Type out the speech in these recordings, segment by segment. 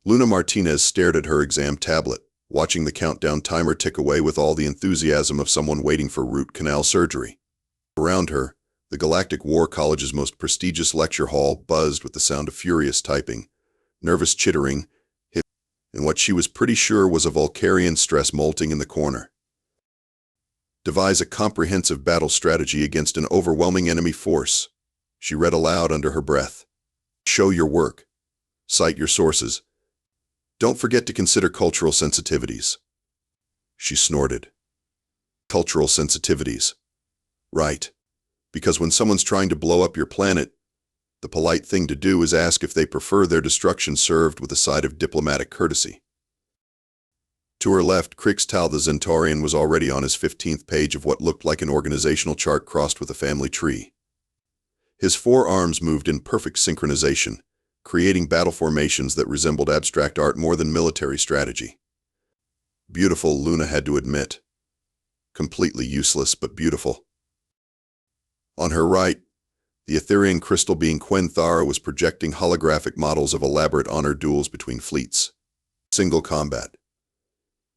Luna Martinez stared at her exam tablet, watching the countdown timer tick away with all the enthusiasm of someone waiting for root canal surgery. Around her, the Galactic War College's most prestigious lecture hall buzzed with the sound of furious typing, nervous chittering, and what she was pretty sure was a Vulcarian stress molting in the corner. Devise a comprehensive battle strategy against an overwhelming enemy force, she read aloud under her breath. Show your work. Cite your sources. Don't forget to consider cultural sensitivities. She snorted. Cultural sensitivities. Right. Because when someone's trying to blow up your planet, the polite thing to do is ask if they prefer their destruction served with a side of diplomatic courtesy. To her left, Krixtal the Zentaurian was already on his 15th page of what looked like an organizational chart crossed with a family tree. His four arms moved in perfect synchronization, creating battle formations that resembled abstract art more than military strategy. Beautiful, Luna had to admit. Completely useless, but beautiful. On her right, the Etherian crystal being Quenthara was projecting holographic models of elaborate honor duels between fleets. Single combat.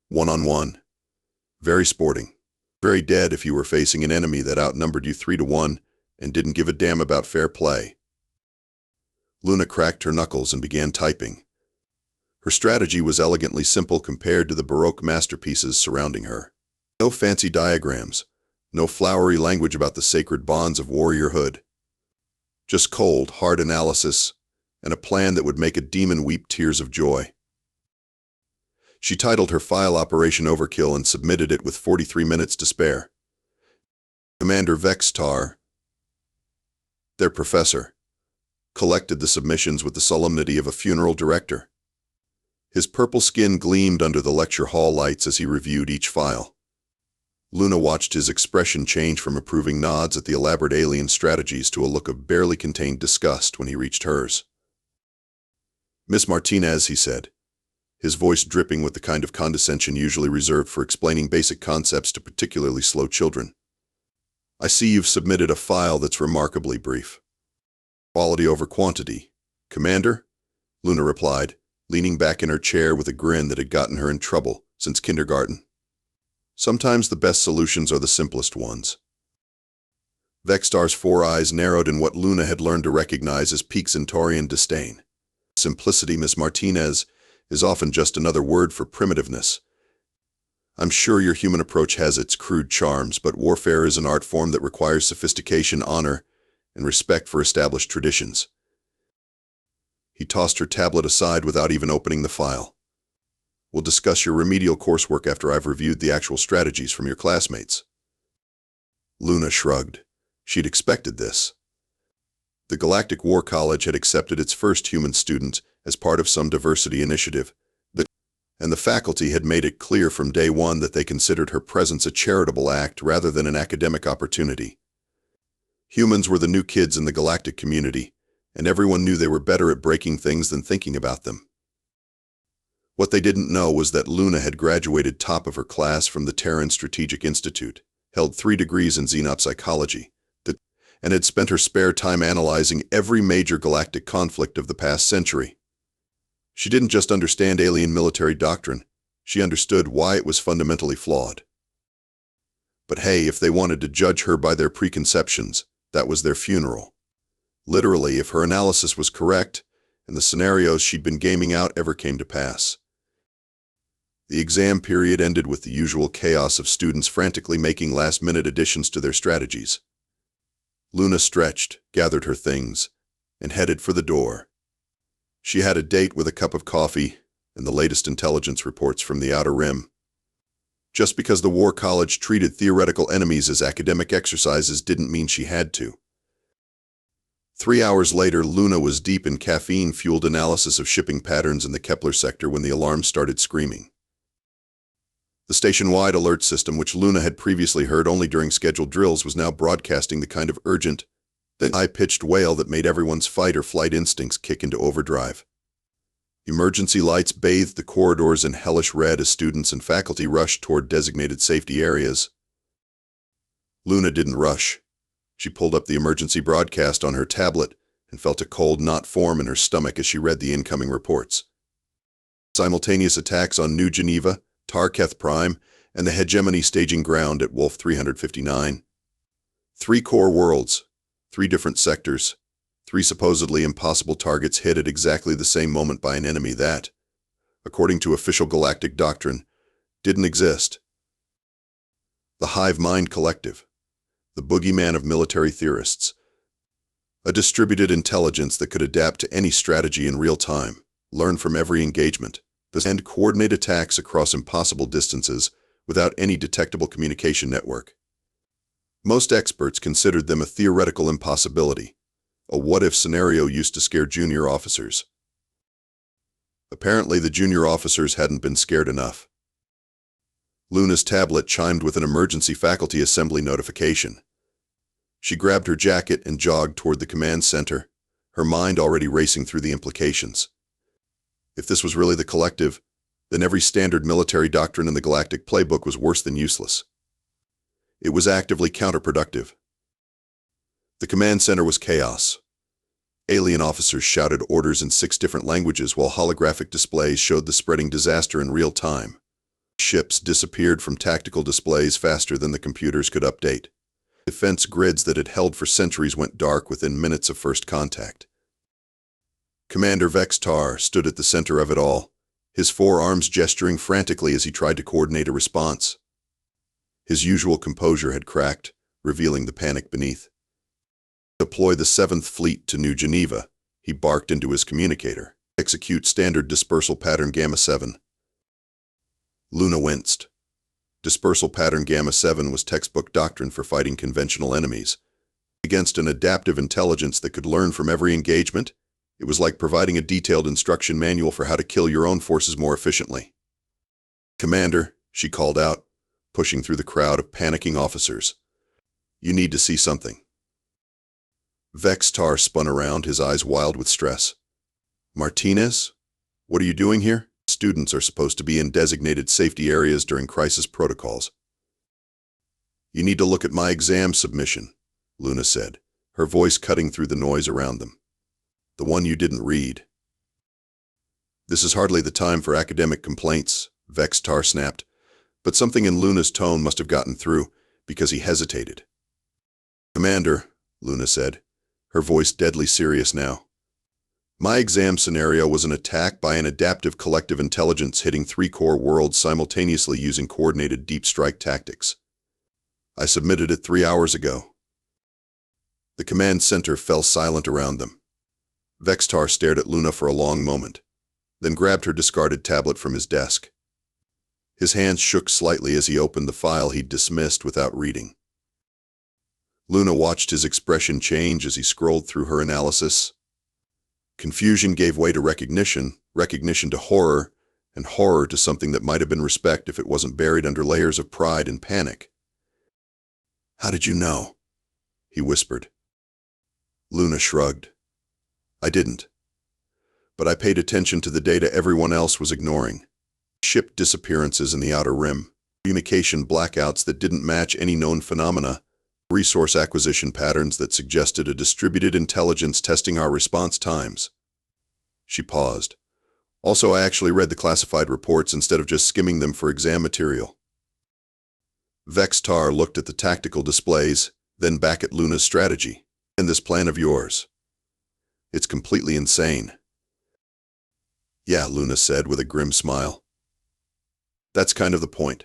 One-on-one. Very sporting. Very dead if you were facing an enemy that outnumbered you 3-1 and didn't give a damn about fair play. Luna cracked her knuckles and began typing. Her strategy was elegantly simple compared to the Baroque masterpieces surrounding her. No fancy diagrams, no flowery language about the sacred bonds of warriorhood. Just cold, hard analysis, and a plan that would make a demon weep tears of joy. She titled her file Operation Overkill and submitted it with 43 minutes to spare. Commander Vextar, their professor, collected the submissions with the solemnity of a funeral director. His purple skin gleamed under the lecture hall lights as he reviewed each file. Luna watched his expression change from approving nods at the elaborate alien strategies to a look of barely contained disgust when he reached hers. "Miss Martinez," he said, his voice dripping with the kind of condescension usually reserved for explaining basic concepts to particularly slow children. "I see you've submitted a file that's remarkably brief." "Quality over quantity, Commander," Luna replied, leaning back in her chair with a grin that had gotten her in trouble since kindergarten. Sometimes the best solutions are the simplest ones. Vextar's four eyes narrowed in what Luna had learned to recognize as peak Centaurian disdain. Simplicity, Miss Martinez, is often just another word for primitiveness. I'm sure your human approach has its crude charms, but warfare is an art form that requires sophistication, honor, and respect for established traditions. He tossed her tablet aside without even opening the file. "We'll discuss your remedial coursework after I've reviewed the actual strategies from your classmates." Luna shrugged. She'd expected this. The Galactic War College had accepted its first human student as part of some diversity initiative, and the faculty had made it clear from day one that they considered her presence a charitable act rather than an academic opportunity. Humans were the new kids in the galactic community, and everyone knew they were better at breaking things than thinking about them. What they didn't know was that Luna had graduated top of her class from the Terran Strategic Institute, held 3 degrees in xenopsychology, and had spent her spare time analyzing every major galactic conflict of the past century. She didn't just understand alien military doctrine, she understood why it was fundamentally flawed. But hey, if they wanted to judge her by their preconceptions, that was their funeral. Literally, if her analysis was correct, and the scenarios she'd been gaming out ever came to pass. The exam period ended with the usual chaos of students frantically making last-minute additions to their strategies. Luna stretched, gathered her things, and headed for the door. She had a date with a cup of coffee and the latest intelligence reports from the Outer Rim. Just because the War College treated theoretical enemies as academic exercises didn't mean she had to. 3 hours later, Luna was deep in caffeine-fueled analysis of shipping patterns in the Kepler sector when the alarm started screaming. The station-wide alert system, which Luna had previously heard only during scheduled drills, was now broadcasting the kind of urgent, high-pitched wail that made everyone's fight-or-flight instincts kick into overdrive. Emergency lights bathed the corridors in hellish red as students and faculty rushed toward designated safety areas. Luna didn't rush. She pulled up the emergency broadcast on her tablet and felt a cold knot form in her stomach as she read the incoming reports. Simultaneous attacks on New Geneva, Tarketh Prime, and the hegemony staging ground at Wolf 359. 3 core worlds, 3 different sectors, 3 supposedly impossible targets hit at exactly the same moment by an enemy that, according to official galactic doctrine, didn't exist. The Hive Mind Collective, the boogeyman of military theorists. A distributed intelligence that could adapt to any strategy in real time, learn from every engagement, and coordinate attacks across impossible distances without any detectable communication network. Most experts considered them a theoretical impossibility, a what-if scenario used to scare junior officers. Apparently, the junior officers hadn't been scared enough. Luna's tablet chimed with an emergency faculty assembly notification. She grabbed her jacket and jogged toward the command center, her mind already racing through the implications. If this was really the collective, then every standard military doctrine in the galactic playbook was worse than useless. It was actively counterproductive. The command center was chaos. Alien officers shouted orders in 6 different languages while holographic displays showed the spreading disaster in real time. Ships disappeared from tactical displays faster than the computers could update. Defense grids that had held for centuries went dark within minutes of first contact. Commander Vextar stood at the center of it all, his 4 arms gesturing frantically as he tried to coordinate a response. His usual composure had cracked, revealing the panic beneath. Deploy the 7th Fleet to New Geneva, he barked into his communicator. Execute standard dispersal pattern Gamma 7. Luna winced. Dispersal pattern Gamma 7 was textbook doctrine for fighting conventional enemies. Against an adaptive intelligence that could learn from every engagement, it was like providing a detailed instruction manual for how to kill your own forces more efficiently. Commander, she called out, pushing through the crowd of panicking officers. You need to see something. Vextar spun around, his eyes wild with stress. Martinez? What are you doing here? Students are supposed to be in designated safety areas during crisis protocols. You need to look at my exam submission, Luna said, her voice cutting through the noise around them. The one you didn't read. This is hardly the time for academic complaints, Vextar snapped, but something in Luna's tone must have gotten through, because he hesitated. Commander, Luna said, her voice deadly serious now. My exam scenario was an attack by an adaptive collective intelligence hitting 3 core worlds simultaneously using coordinated deep strike tactics. I submitted it 3 hours ago. The command center fell silent around them. Vextar stared at Luna for a long moment, then grabbed her discarded tablet from his desk. His hands shook slightly as he opened the file he'd dismissed without reading. Luna watched his expression change as he scrolled through her analysis. Confusion gave way to recognition, recognition to horror, and horror to something that might have been respect if it wasn't buried under layers of pride and panic. How did you know? He whispered. Luna shrugged. I didn't. But I paid attention to the data everyone else was ignoring. Ship disappearances in the Outer Rim, communication blackouts that didn't match any known phenomena, resource acquisition patterns that suggested a distributed intelligence testing our response times. She paused. Also, I actually read the classified reports instead of just skimming them for exam material. Vextar looked at the tactical displays, then back at Luna's strategy. And this plan of yours. It's completely insane. Yeah, Luna said with a grim smile. That's kind of the point.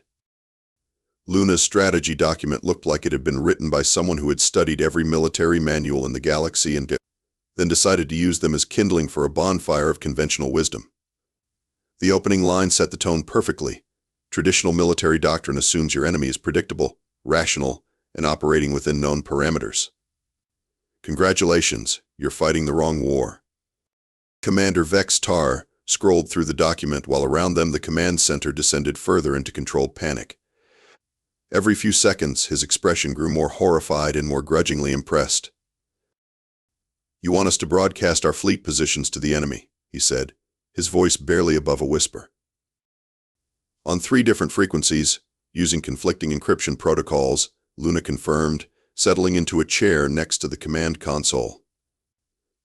Luna's strategy document looked like it had been written by someone who had studied every military manual in the galaxy and then decided to use them as kindling for a bonfire of conventional wisdom. The opening line set the tone perfectly. Traditional military doctrine assumes your enemy is predictable, rational, and operating within known parameters. Congratulations, you're fighting the wrong war. Commander Vextar scrolled through the document while around them the command center descended further into controlled panic. Every few seconds, his expression grew more horrified and more grudgingly impressed. You want us to broadcast our fleet positions to the enemy, he said, his voice barely above a whisper. On 3 different frequencies, using conflicting encryption protocols, Luna confirmed, settling into a chair next to the command console.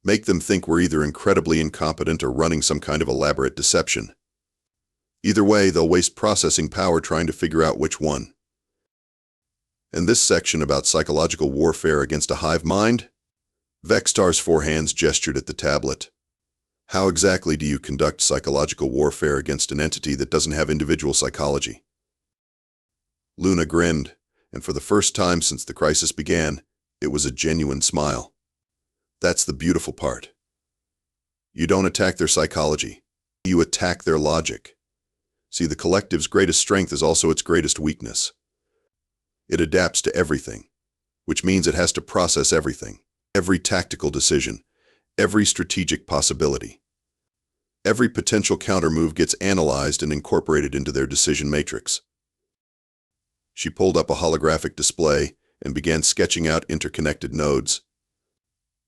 Make them think we're either incredibly incompetent or running some kind of elaborate deception. Either way, they'll waste processing power trying to figure out which one. And this section about psychological warfare against a hive mind? Vextar's four hands gestured at the tablet. How exactly do you conduct psychological warfare against an entity that doesn't have individual psychology? Luna grinned, and for the first time since the crisis began, it was a genuine smile. That's the beautiful part. You don't attack their psychology. You attack their logic. See, the collective's greatest strength is also its greatest weakness. It adapts to everything, which means it has to process everything, every tactical decision, every strategic possibility. Every potential countermove gets analyzed and incorporated into their decision matrix. She pulled up a holographic display and began sketching out interconnected nodes.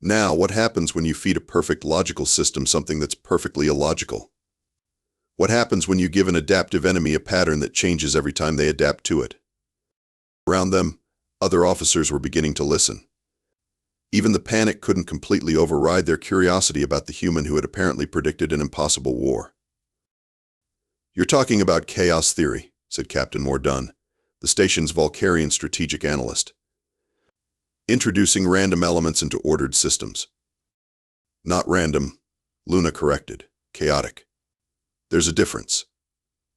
Now, what happens when you feed a perfect logical system something that's perfectly illogical? What happens when you give an adaptive enemy a pattern that changes every time they adapt to it? Around them, other officers were beginning to listen. Even the panic couldn't completely override their curiosity about the human who had apparently predicted an impossible war. "You're talking about chaos theory," said Captain Mordun, the station's Vulcarian strategic analyst. "Introducing random elements into ordered systems." "Not random," Luna corrected. "Chaotic. There's a difference.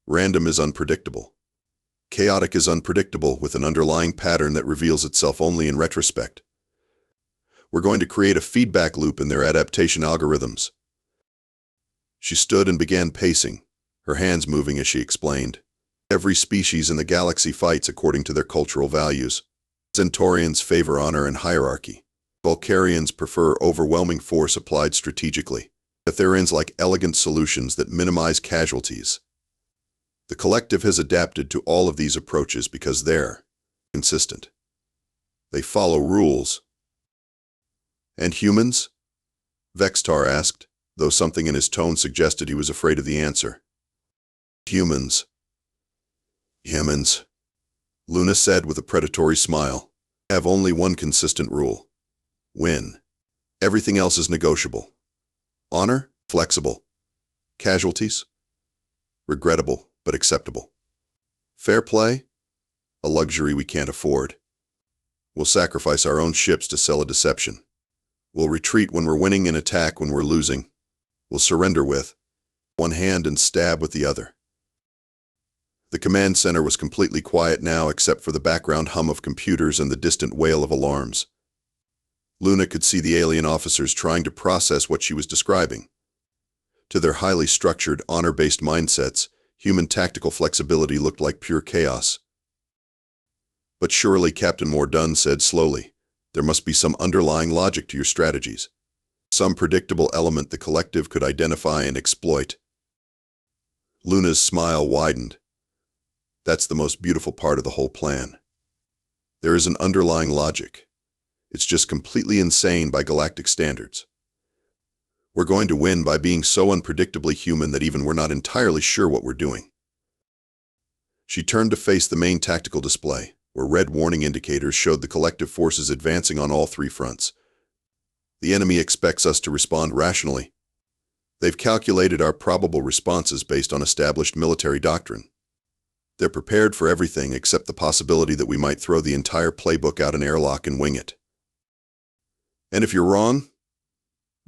Random is unpredictable. Chaotic is unpredictable with an underlying pattern that reveals itself only in retrospect. We're going to create a feedback loop in their adaptation algorithms." She stood and began pacing, her hands moving as she explained. "Every species in the galaxy fights according to their cultural values. Centaurians favor honor and hierarchy. Vulcarians prefer overwhelming force applied strategically. Etherians like elegant solutions that minimize casualties. The collective has adapted to all of these approaches because they're consistent. They follow rules." "And humans?" Vextar asked, though something in his tone suggested he was afraid of the answer. "Humans. Humans," Luna said with a predatory smile, "have only one consistent rule. Win. Everything else is negotiable. Honor? Flexible. Casualties? Regrettable, but acceptable. Fair play? A luxury we can't afford. We'll sacrifice our own ships to sell a deception. We'll retreat when we're winning and attack when we're losing. We'll surrender with one hand and stab with the other." The command center was completely quiet now except for the background hum of computers and the distant wail of alarms. Luna could see the alien officers trying to process what she was describing. To their highly structured, honor-based mindsets, human tactical flexibility looked like pure chaos. "But surely," Captain Mordun said slowly, "there must be some underlying logic to your strategies. Some predictable element the collective could identify and exploit." Luna's smile widened. "That's the most beautiful part of the whole plan. There is an underlying logic. It's just completely insane by galactic standards. We're going to win by being so unpredictably human that even we're not entirely sure what we're doing." She turned to face the main tactical display, where red warning indicators showed the collective forces advancing on all three fronts. "The enemy expects us to respond rationally. They've calculated our probable responses based on established military doctrine. They're prepared for everything except the possibility that we might throw the entire playbook out an airlock and wing it." "And if you're wrong?"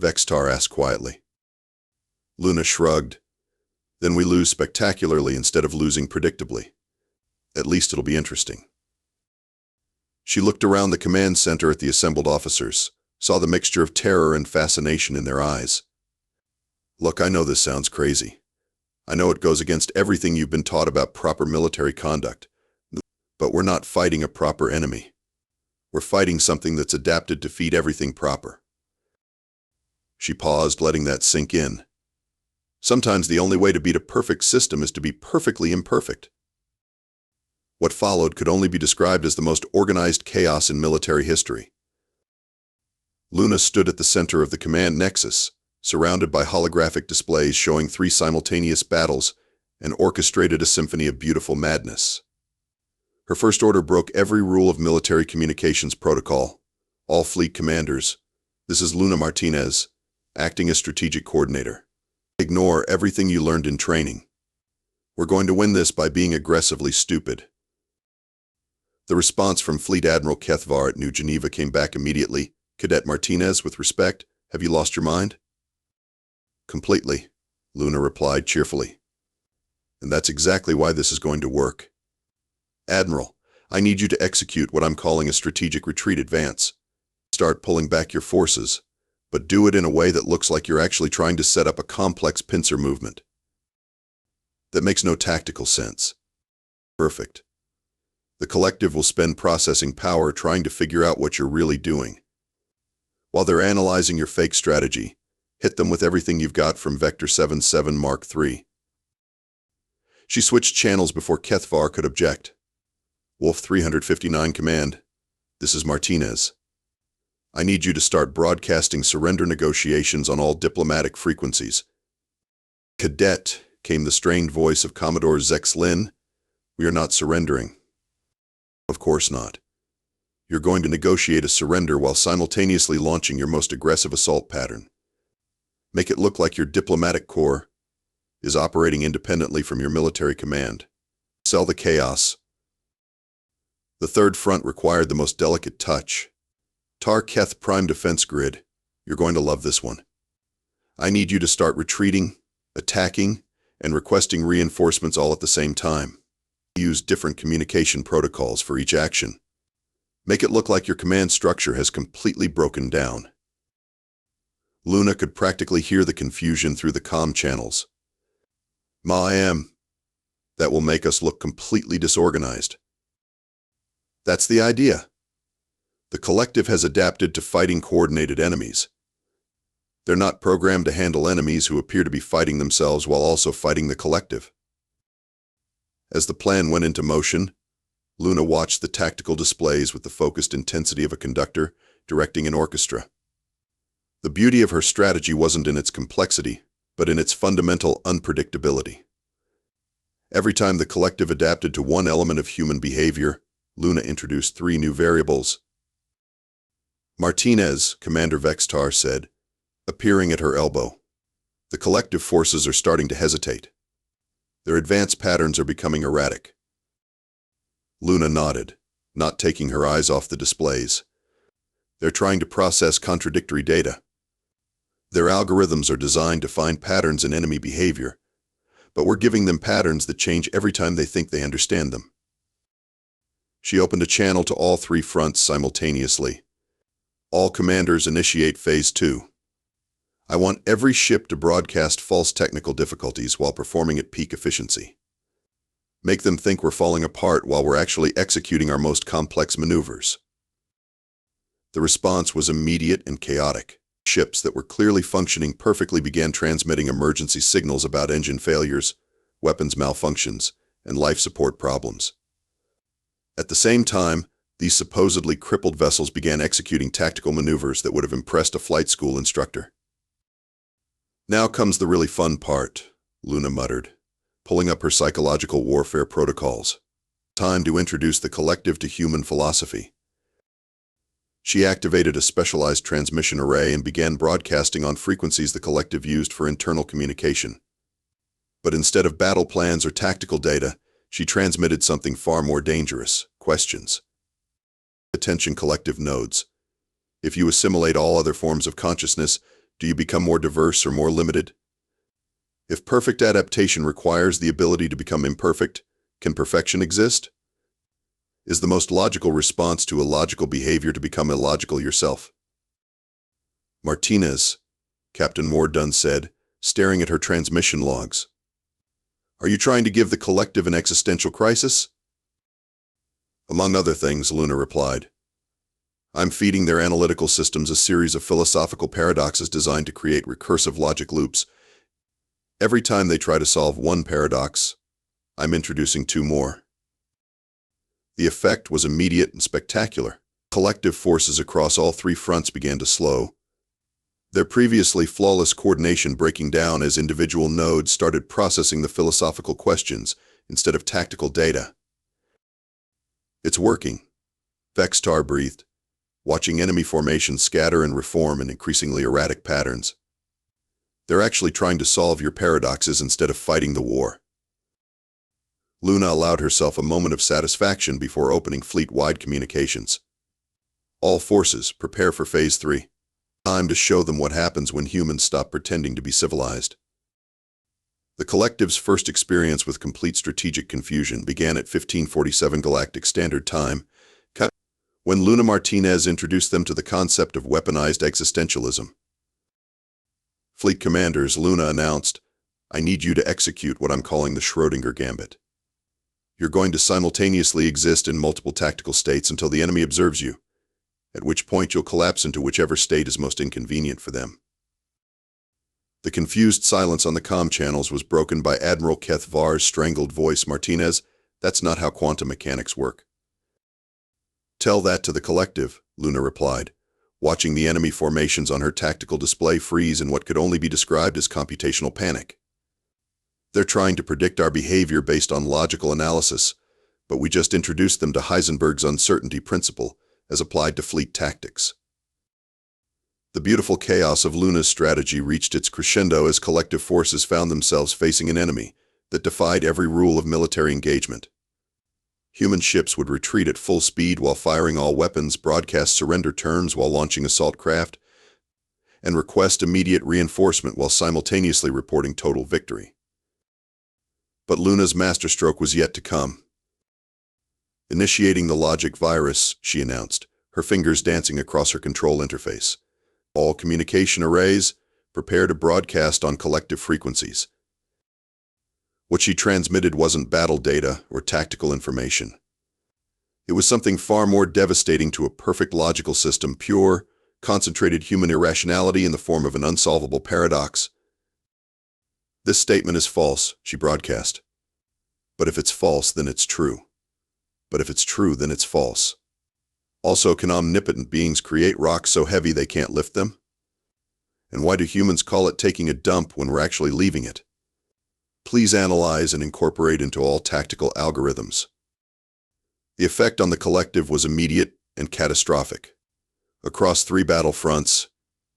Vextar asked quietly. Luna shrugged. "Then we lose spectacularly instead of losing predictably. At least it'll be interesting." She looked around the command center at the assembled officers, saw the mixture of terror and fascination in their eyes. "Look, I know this sounds crazy. I know it goes against everything you've been taught about proper military conduct. But we're not fighting a proper enemy. We're fighting something that's adapted to feed everything proper." She paused, letting that sink in. Sometimes the only way to beat a perfect system is to be perfectly imperfect. What followed could only be described as the most organized chaos in military history. Luna stood at the center of the command nexus, surrounded by holographic displays showing three simultaneous battles, and orchestrated a symphony of beautiful madness. Her first order broke every rule of military communications protocol. "All fleet commanders, this is Luna Martinez, acting as strategic coordinator. Ignore everything you learned in training. We're going to win this by being aggressively stupid. The response from Fleet Admiral Kethvar at New Geneva came back immediately. Cadet Martinez, with respect, have you lost your mind? Completely, Luna replied cheerfully. And that's exactly why this is going to work. Admiral, I need you to execute what I'm calling a strategic retreat advance. Start pulling back your forces, but do it in a way that looks like you're actually trying to set up a complex pincer movement. That makes no tactical sense. Perfect. The collective will spend processing power trying to figure out what you're really doing. While they're analyzing your fake strategy, hit them with everything you've got from Vector 77 Mark III. She switched channels before Kethvar could object. Wolf 359 Command, this is Martinez. I need you to start broadcasting surrender negotiations on all diplomatic frequencies. Cadet, came the strained voice of Commodore Zex Lin. We are not surrendering. Of course not. You're going to negotiate a surrender while simultaneously launching your most aggressive assault pattern. Make it look like your diplomatic corps is operating independently from your military command. Sell the chaos. The third front required the most delicate touch. Tar-Keth Prime Defense Grid, you're going to love this one. I need you to start retreating, attacking, and requesting reinforcements all at the same time. Use different communication protocols for each action. Make it look like your command structure has completely broken down. Luna could practically hear the confusion through the comm channels. Ma-am. That will make us look completely disorganized. That's the idea. The collective has adapted to fighting coordinated enemies. They're not programmed to handle enemies who appear to be fighting themselves while also fighting the collective. As the plan went into motion, Luna watched the tactical displays with the focused intensity of a conductor directing an orchestra. The beauty of her strategy wasn't in its complexity, but in its fundamental unpredictability. Every time the collective adapted to one element of human behavior, Luna introduced 3 new variables. Martinez, Commander Vextar said, appearing at her elbow. The collective forces are starting to hesitate. Their advance patterns are becoming erratic. Luna nodded, not taking her eyes off the displays. They're trying to process contradictory data. Their algorithms are designed to find patterns in enemy behavior, but we're giving them patterns that change every time they think they understand them. She opened a channel to all 3 fronts simultaneously. All commanders initiate Phase 2. I want every ship to broadcast false technical difficulties while performing at peak efficiency. Make them think we're falling apart while we're actually executing our most complex maneuvers. The response was immediate and chaotic. Ships that were clearly functioning perfectly began transmitting emergency signals about engine failures, weapons malfunctions, and life support problems. At the same time, these supposedly crippled vessels began executing tactical maneuvers that would have impressed a flight school instructor. Now comes the really fun part, Luna muttered, pulling up her psychological warfare protocols. Time to introduce the collective to human philosophy. She activated a specialized transmission array and began broadcasting on frequencies the collective used for internal communication. But instead of battle plans or tactical data, she transmitted something far more dangerous: questions. Attention collective nodes. If you assimilate all other forms of consciousness, do you become more diverse or more limited? If perfect adaptation requires the ability to become imperfect, can perfection exist? Is the most logical response to illogical behavior to become illogical yourself? Martinez, Captain Mordun said, staring at her transmission logs. Are you trying to give the collective an existential crisis? Among other things, Luna replied. I'm feeding their analytical systems a series of philosophical paradoxes designed to create recursive logic loops. Every time they try to solve one paradox, I'm introducing 2 more. The effect was immediate and spectacular. Collective forces across all 3 fronts began to slow, their previously flawless coordination breaking down as individual nodes started processing the philosophical questions instead of tactical data. It's working, Vextar breathed, watching enemy formations scatter and reform in increasingly erratic patterns. They're actually trying to solve your paradoxes instead of fighting the war. Luna allowed herself a moment of satisfaction before opening fleet-wide communications. All forces, prepare for Phase 3. Time to show them what happens when humans stop pretending to be civilized. The collective's first experience with complete strategic confusion began at 1547 Galactic Standard Time, when Luna Martinez introduced them to the concept of weaponized existentialism. Fleet commanders, Luna announced, "I need you to execute what I'm calling the Schrödinger Gambit. You're going to simultaneously exist in multiple tactical states until the enemy observes you, at which point you'll collapse into whichever state is most inconvenient for them." The confused silence on the comm channels was broken by Admiral Kethvar's strangled voice. "Martinez, that's not how quantum mechanics work." "Tell that to the collective," Luna replied, watching the enemy formations on her tactical display freeze in what could only be described as computational panic. "They're trying to predict our behavior based on logical analysis, but we just introduced them to Heisenberg's uncertainty principle as applied to fleet tactics." The beautiful chaos of Luna's strategy reached its crescendo as collective forces found themselves facing an enemy that defied every rule of military engagement. Human ships would retreat at full speed while firing all weapons, broadcast surrender terms while launching assault craft, and request immediate reinforcement while simultaneously reporting total victory. But Luna's masterstroke was yet to come. "Initiating the logic virus," she announced, her fingers dancing across her control interface. "All communication arrays, prepare to broadcast on collective frequencies." What she transmitted wasn't battle data or tactical information. It was something far more devastating to a perfect logical system, pure, concentrated human irrationality in the form of an unsolvable paradox. "This statement is false," she broadcast. "But if it's false, then it's true. But if it's true, then it's false. Also, can omnipotent beings create rocks so heavy they can't lift them? And why do humans call it taking a dump when we're actually leaving it? Please analyze and incorporate into all tactical algorithms." The effect on the collective was immediate and catastrophic. Across 3 battlefronts,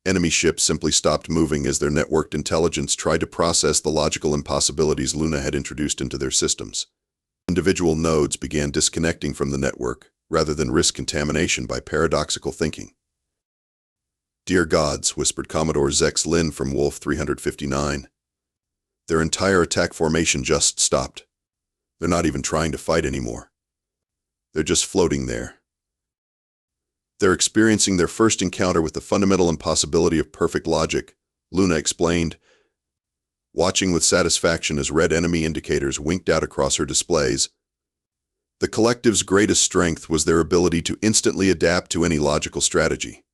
enemy ships simply stopped moving as their networked intelligence tried to process the logical impossibilities Luna had introduced into their systems. Individual nodes began disconnecting from the network, rather than risk contamination by paradoxical thinking. "Dear gods," whispered Commodore Zex Lin from Wolf 359. "Their entire attack formation just stopped. They're not even trying to fight anymore. They're just floating there. They're experiencing their first encounter with the fundamental impossibility of perfect logic," Luna explained, watching with satisfaction as red enemy indicators winked out across her displays. The collective's greatest strength was their ability to instantly adapt to any logical strategy.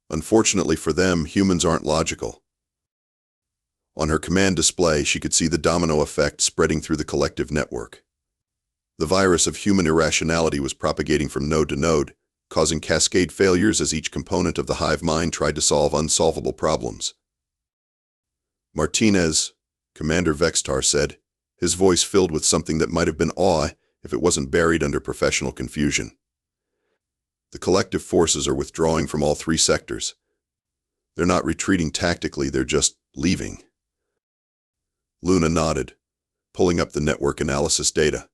Unfortunately for them, humans aren't logical. On her command display, she could see the domino effect spreading through the collective network. The virus of human irrationality was propagating from node to node, causing cascade failures as each component of the hive mind tried to solve unsolvable problems. "Martinez," Commander Vextar said, his voice filled with something that might have been awe if it wasn't buried under professional confusion. "The collective forces are withdrawing from all 3 sectors. They're not retreating tactically, they're just leaving." Luna nodded, pulling up the network analysis data.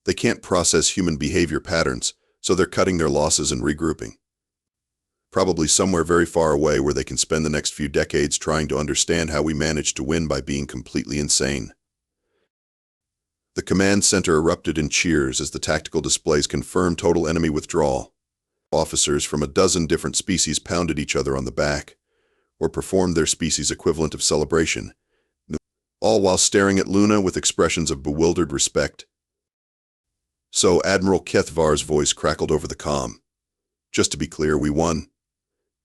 "They can't process human behavior patterns, so they're cutting their losses and regrouping. Probably somewhere very far away where they can spend the next few decades trying to understand how we managed to win by being completely insane." The command center erupted in cheers as the tactical displays confirmed total enemy withdrawal. Officers from a dozen different species pounded each other on the back, or performed their species equivalent of celebration, all while staring at Luna with expressions of bewildered respect. "So," Admiral Kethvar's voice crackled over the comm, "just to be clear, we won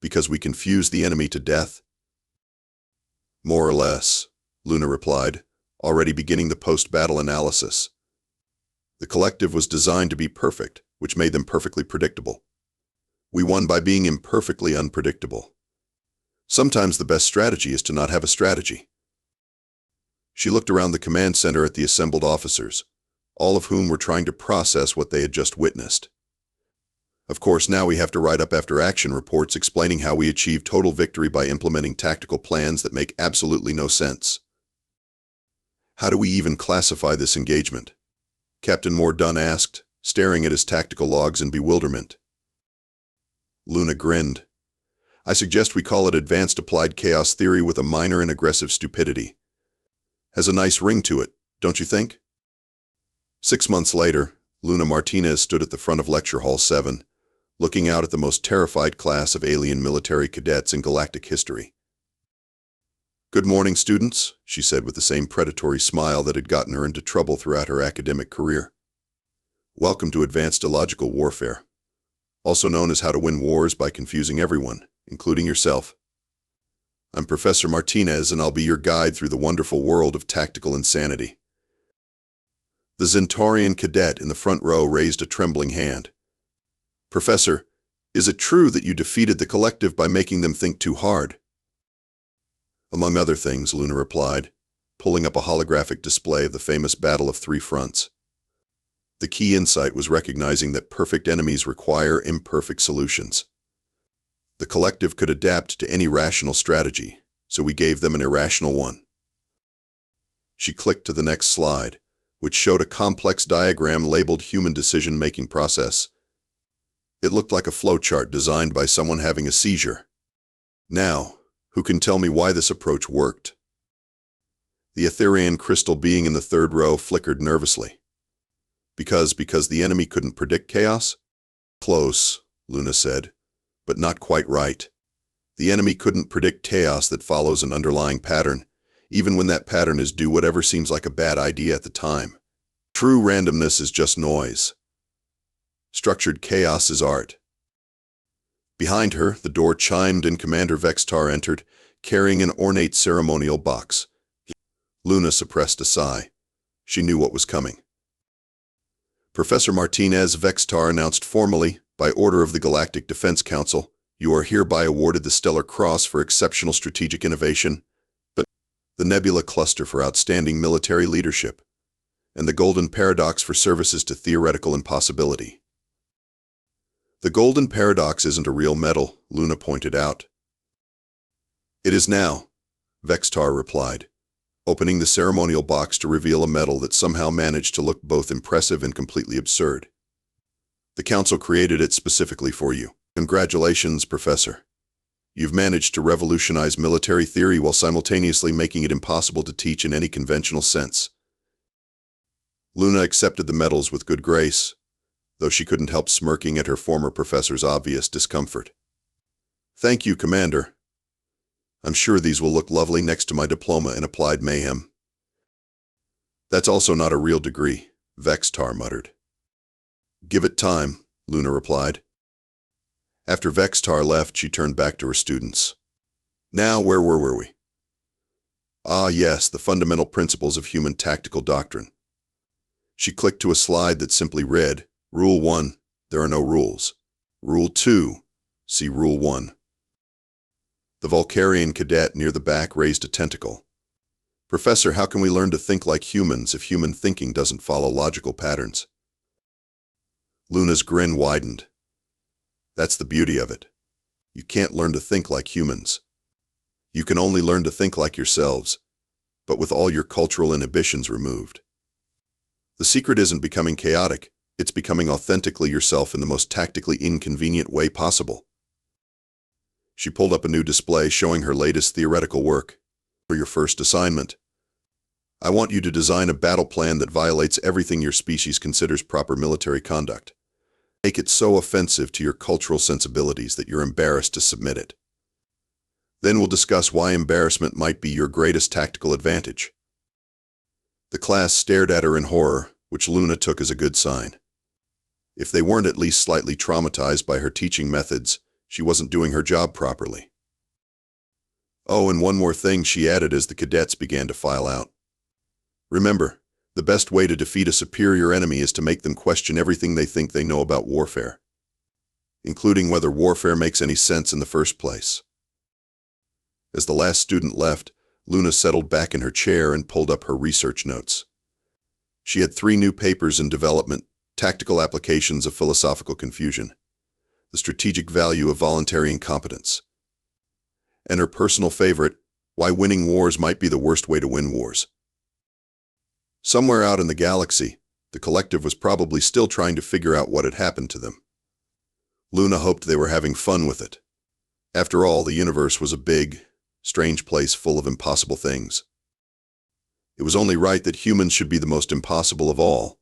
because we confused the enemy to death?" "More or less," Luna replied, already beginning the post-battle analysis. "The collective was designed to be perfect, which made them perfectly predictable. We won by being imperfectly unpredictable. Sometimes the best strategy is to not have a strategy." She looked around the command center at the assembled officers, all of whom were trying to process what they had just witnessed. "Of course, now we have to write up after-action reports explaining how we achieved total victory by implementing tactical plans that make absolutely no sense." How do we even classify this engagement? Captain Mordaunt asked, staring at his tactical logs in bewilderment. Luna grinned. I suggest we call it advanced applied chaos theory with a minor and aggressive stupidity. Has a nice ring to it, don't you think? 6 months later, Luna Martinez stood at the front of Lecture Hall 7, looking out at the most terrified class of alien military cadets in galactic history. Good morning, students, she said with the same predatory smile that had gotten her into trouble throughout her academic career. Welcome to Advanced Illogical Warfare, also known as How to Win Wars by Confusing Everyone, including yourself. I'm Professor Martinez, and I'll be your guide through the wonderful world of tactical insanity. The Zentaurian cadet in the front row raised a trembling hand. Professor, is it true that you defeated the collective by making them think too hard? Among other things, Luna replied, pulling up a holographic display of the famous Battle of Three Fronts. The key insight was recognizing that perfect enemies require imperfect solutions. The collective could adapt to any rational strategy, so we gave them an irrational one. She clicked to the next slide, which showed a complex diagram labeled Human Decision-Making Process. It looked like a flowchart designed by someone having a seizure. Now, who can tell me why this approach worked? The Etherian crystal being in the third row flickered nervously. Because the enemy couldn't predict chaos? Close, Luna said, but not quite right. The enemy couldn't predict chaos that follows an underlying pattern, even when that pattern is do whatever seems like a bad idea at the time. True randomness is just noise. Structured chaos is art. Behind her, the door chimed and Commander Vextar entered, carrying an ornate ceremonial box. Luna suppressed a sigh. She knew what was coming. Professor Martinez, Vextar announced formally, by order of the Galactic Defense Council, you are hereby awarded the Stellar Cross for exceptional strategic innovation, but the Nebula Cluster for outstanding military leadership, and the Golden Paradox for services to theoretical impossibility. The Golden Paradox isn't a real medal, Luna pointed out. It is now, Vextar replied, opening the ceremonial box to reveal a medal that somehow managed to look both impressive and completely absurd. The Council created it specifically for you. Congratulations, Professor. You've managed to revolutionize military theory while simultaneously making it impossible to teach in any conventional sense. Luna accepted the medals with good grace, though she couldn't help smirking at her former professor's obvious discomfort. Thank you, Commander. I'm sure these will look lovely next to my diploma in applied mayhem. That's also not a real degree, Vextar muttered. Give it time, Luna replied. After Vextar left, she turned back to her students. Now, where were we? Ah, yes, the fundamental principles of human tactical doctrine. She clicked to a slide that simply read, Rule 1, there are no rules. Rule 2, see Rule 1. The Vulcarian cadet near the back raised a tentacle. Professor, how can we learn to think like humans if human thinking doesn't follow logical patterns? Luna's grin widened. That's the beauty of it. You can't learn to think like humans. You can only learn to think like yourselves, but with all your cultural inhibitions removed. The secret isn't becoming chaotic. It's becoming authentically yourself in the most tactically inconvenient way possible. She pulled up a new display showing her latest theoretical work. For your first assignment, I want you to design a battle plan that violates everything your species considers proper military conduct. Make it so offensive to your cultural sensibilities that you're embarrassed to submit it. Then we'll discuss why embarrassment might be your greatest tactical advantage. The class stared at her in horror, which Luna took as a good sign. If they weren't at least slightly traumatized by her teaching methods, she wasn't doing her job properly. Oh, and one more thing, she added as the cadets began to file out. Remember, the best way to defeat a superior enemy is to make them question everything they think they know about warfare, including whether warfare makes any sense in the first place. As the last student left, Luna settled back in her chair and pulled up her research notes. She had 3 new papers in development: Tactical Applications of Philosophical Confusion, The Strategic Value of Voluntary Incompetence, and her personal favorite, Why Winning Wars Might Be the Worst Way to Win Wars. Somewhere out in the galaxy, the collective was probably still trying to figure out what had happened to them. Luna hoped they were having fun with it. After all, the universe was a big, strange place full of impossible things. It was only right that humans should be the most impossible of all.